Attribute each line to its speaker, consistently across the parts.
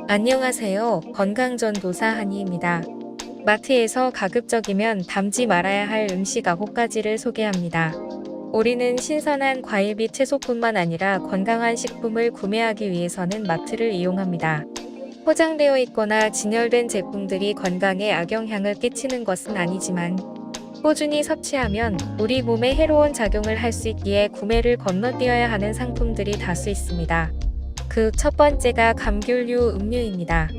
Speaker 1: 안녕하세요. 건강전도사 한이입니다. 마트에서 가급적이면 담지 말아야 할 음식 9가지를 소개합니다. 우리는 신선한 과일 및 채소뿐만 아니라 건강한 식품을 구매하기 위해서는 마트를 이용합니다. 포장되어 있거나 진열된 제품들이 건강에 악영향을 끼치는 것은 아니지만 꾸준히 섭취하면 우리 몸에 해로운 작용을 할 수 있기에 구매를 건너뛰어야 하는 상품들이 다수 있습니다. 그 첫 번째가 감귤류 음료입니다.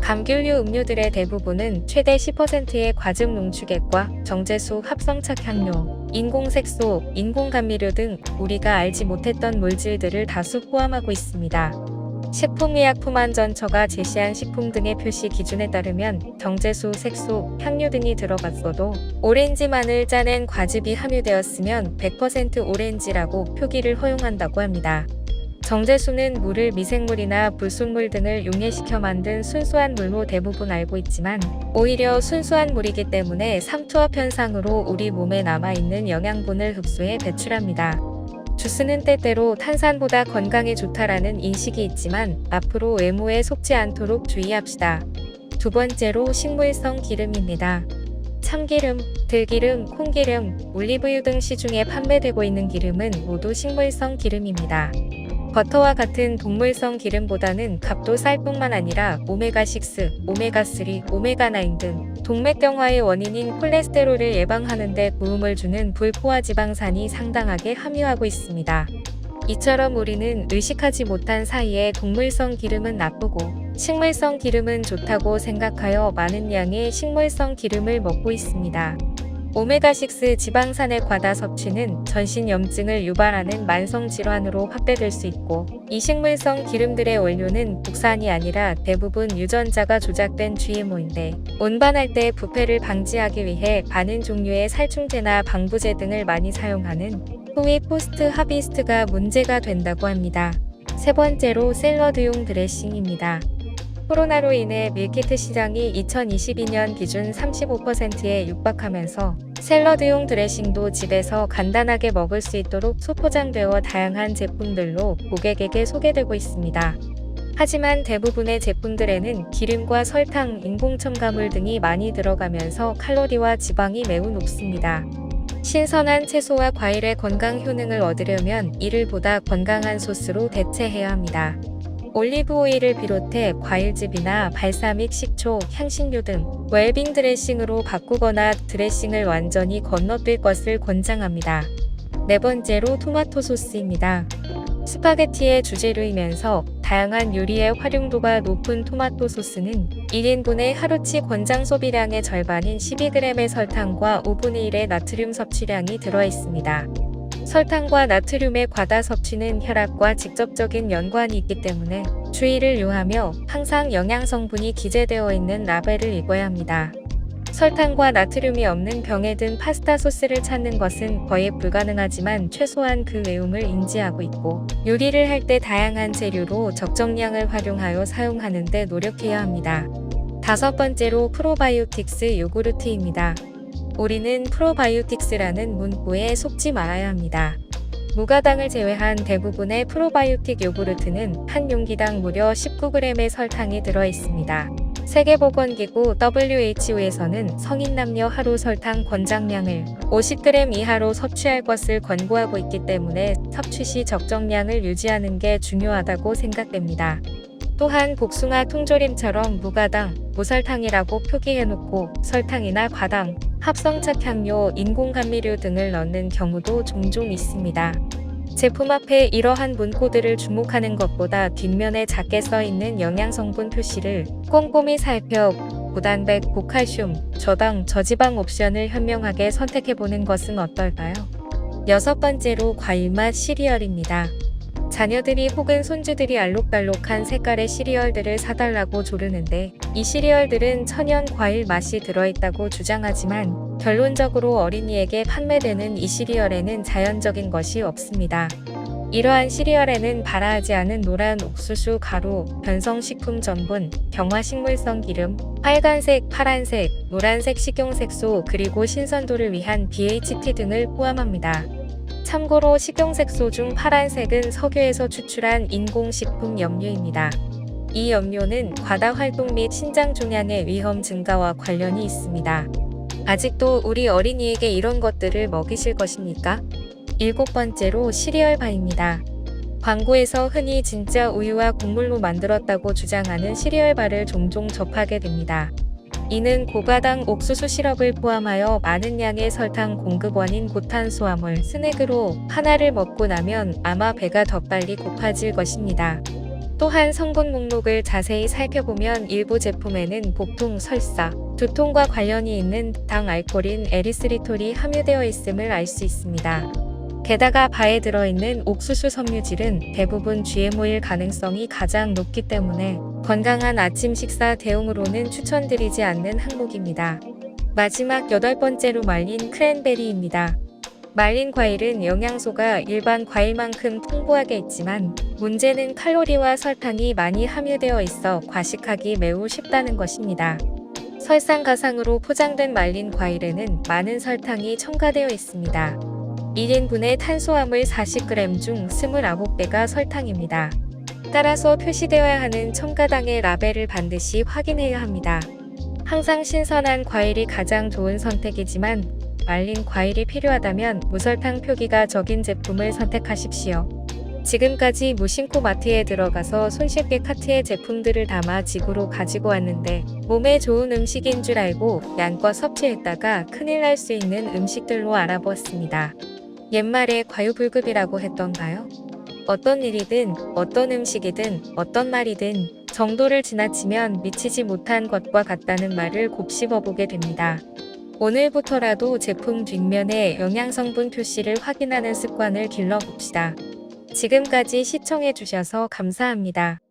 Speaker 1: 감귤류 음료들의 대부분은 최대 10%의 과즙 농축액과 정제수, 합성착향료, 인공색소, 인공감미료 등 우리가 알지 못했던 물질들을 다수 포함하고 있습니다. 식품의약품안전처가 제시한 식품 등의 표시 기준에 따르면 정제수, 색소, 향료 등이 들어갔어도 오렌지만을 짜낸 과즙이 함유되었으면 100% 오렌지라고 표기를 허용한다고 합니다. 정제수는 물을 미생물이나 불순물 등을 용해시켜 만든 순수한 물로 대부분 알고 있지만 오히려 순수한 물이기 때문에 삼투압 현상으로 우리 몸에 남아있는 영양분을 흡수해 배출합니다. 주스는 때때로 탄산보다 건강에 좋다라는 인식이 있지만 앞으로 외모에 속지 않도록 주의합시다. 두 번째로 식물성 기름입니다. 참기름, 들기름, 콩기름, 올리브유 등 시중에 판매되고 있는 기름은 모두 식물성 기름입니다. 버터와 같은 동물성 기름보다는 값도 쌀 뿐만 아니라 오메가6, 오메가3, 오메가9 등 동맥경화의 원인인 콜레스테롤을 예방하는 데 도움을 주는 불포화지방산이 상당하게 함유하고 있습니다. 이처럼 우리는 의식하지 못한 사이에 동물성 기름은 나쁘고 식물성 기름은 좋다고 생각하여 많은 양의 식물성 기름을 먹고 있습니다. 오메가6 지방산의 과다 섭취는 전신염증을 유발하는 만성질환으로 확대될 수 있고 이 식물성 기름들의 원료는 국산이 아니라 대부분 유전자가 조작된 GMO인데 운반할 때 부패를 방지하기 위해 많은 종류의 살충제나 방부제 등을 많이 사용하는 후위 포스트 하비스트가 문제가 된다고 합니다. 세 번째로 샐러드용 드레싱입니다. 코로나로 인해 밀키트 시장이 2022년 기준 35%에 육박하면서 샐러드용 드레싱도 집에서 간단하게 먹을 수 있도록 소포장되어 다양한 제품들로 고객에게 소개되고 있습니다. 하지만 대부분의 제품들에는 기름과 설탕, 인공첨가물 등이 많이 들어가면서 칼로리와 지방이 매우 높습니다. 신선한 채소와 과일의 건강 효능을 얻으려면 이를 보다 건강한 소스로 대체해야 합니다. 올리브 오일을 비롯해 과일즙이나 발사믹, 식초, 향신료 등 웰빙 드레싱으로 바꾸거나 드레싱을 완전히 건너뛸 것을 권장합니다. 네 번째로 토마토 소스입니다. 스파게티의 주재료이면서 다양한 요리에 활용도가 높은 토마토 소스는 1인분의 하루치 권장 소비량의 절반인 12g의 설탕과 5분의 1의 나트륨 섭취량이 들어 있습니다. 설탕과 나트륨의 과다 섭취는 혈압과 직접적인 연관이 있기 때문에 주의를 요하며 항상 영양 성분이 기재되어 있는 라벨을 읽어야 합니다. 설탕과 나트륨이 없는 병에 든 파스타 소스를 찾는 것은 거의 불가능하지만 최소한 그 외움을 인지하고 있고 요리를 할 때 다양한 재료로 적정량을 활용하여 사용하는 데 노력해야 합니다. 다섯 번째로 프로바이오틱스 요구르트입니다. 우리는 프로바이오틱스라는 문구에 속지 말아야 합니다. 무가당을 제외한 대부분의 프로바이오틱 요구르트는 한 용기당 무려 19g의 설탕이 들어 있습니다. 세계보건기구 WHO에서는 성인 남녀 하루 설탕 권장량을 50g 이하로 섭취할 것을 권고하고 있기 때문에 섭취 시 적정량을 유지하는 게 중요하다고 생각됩니다. 또한 복숭아 통조림처럼 무가당, 무설탕이라고 표기해놓고 설탕이나 과당, 합성착향료, 인공감미료 등을 넣는 경우도 종종 있습니다. 제품 앞에 이러한 문구들을 주목하는 것보다 뒷면에 작게 써있는 영양성분 표시를 꼼꼼히 살펴 고단백, 고칼슘, 저당, 저지방 옵션을 현명하게 선택해보는 것은 어떨까요? 여섯 번째로 과일맛 시리얼입니다. 자녀들이 혹은 손주들이 알록달록한 색깔의 시리얼들을 사달라고 조르는데 이 시리얼들은 천연 과일 맛이 들어있다고 주장하지만 결론적으로 어린이에게 판매되는 이 시리얼에는 자연적인 것이 없습니다. 이러한 시리얼에는 발화하지 않은 노란 옥수수 가루, 변성식품 전분, 경화식물성 기름, 빨간색, 파란색, 노란색 식용색소 그리고 신선도를 위한 BHT 등을 포함합니다. 참고로 식용색소 중 파란색은 석유에서 추출한 인공식품 염료입니다. 이 염료는 과다 활동 및 신장 종양의 위험 증가와 관련이 있습니다. 아직도 우리 어린이에게 이런 것들을 먹이실 것입니까? 7번째로 시리얼바입니다. 광고에서 흔히 진짜 우유와 곡물로 만들었다고 주장하는 시리얼바를 종종 접하게 됩니다. 이는 고가당 옥수수 시럽을 포함하여 많은 양의 설탕 공급원인 고탄수화물 스낵으로 하나를 먹고 나면 아마 배가 더 빨리 고파질 것입니다. 또한 성분 목록을 자세히 살펴보면 일부 제품에는 복통, 설사, 두통과 관련이 있는 당 알코올인 에리스리톨이 함유되어 있음을 알 수 있습니다. 게다가 바에 들어있는 옥수수 섬유질은 대부분 GMO일 가능성이 가장 높기 때문에 건강한 아침 식사 대용으로는 추천드리지 않는 항목입니다. 마지막 8번째로 말린 크랜베리입니다. 말린 과일은 영양소가 일반 과일만큼 풍부하게 있지만 문제는 칼로리와 설탕이 많이 함유되어 있어 과식하기 매우 쉽다는 것입니다. 설상가상으로 포장된 말린 과일에는 많은 설탕이 첨가되어 있습니다. 1인분의 탄수화물 40g 중 29배가 설탕입니다. 따라서 표시되어야 하는 첨가당의 라벨을 반드시 확인해야 합니다. 항상 신선한 과일이 가장 좋은 선택이지만 말린 과일이 필요하다면 무설탕 표기가 적인 제품을 선택하십시오. 지금까지 무심코 마트에 들어가서 손쉽게 카트에 제품들을 담아 집으로 가지고 왔는데 몸에 좋은 음식인 줄 알고 양껏 섭취했다가 큰일 날 수 있는 음식들로 알아보았습니다. 옛말에 과유불급이라고 했던가요? 어떤 일이든 어떤 음식이든 어떤 말이든 정도를 지나치면 미치지 못한 것과 같다는 말을 곱씹어보게 됩니다. 오늘부터라도 제품 뒷면에 영양성분 표시를 확인하는 습관을 길러봅시다. 지금까지 시청해주셔서 감사합니다.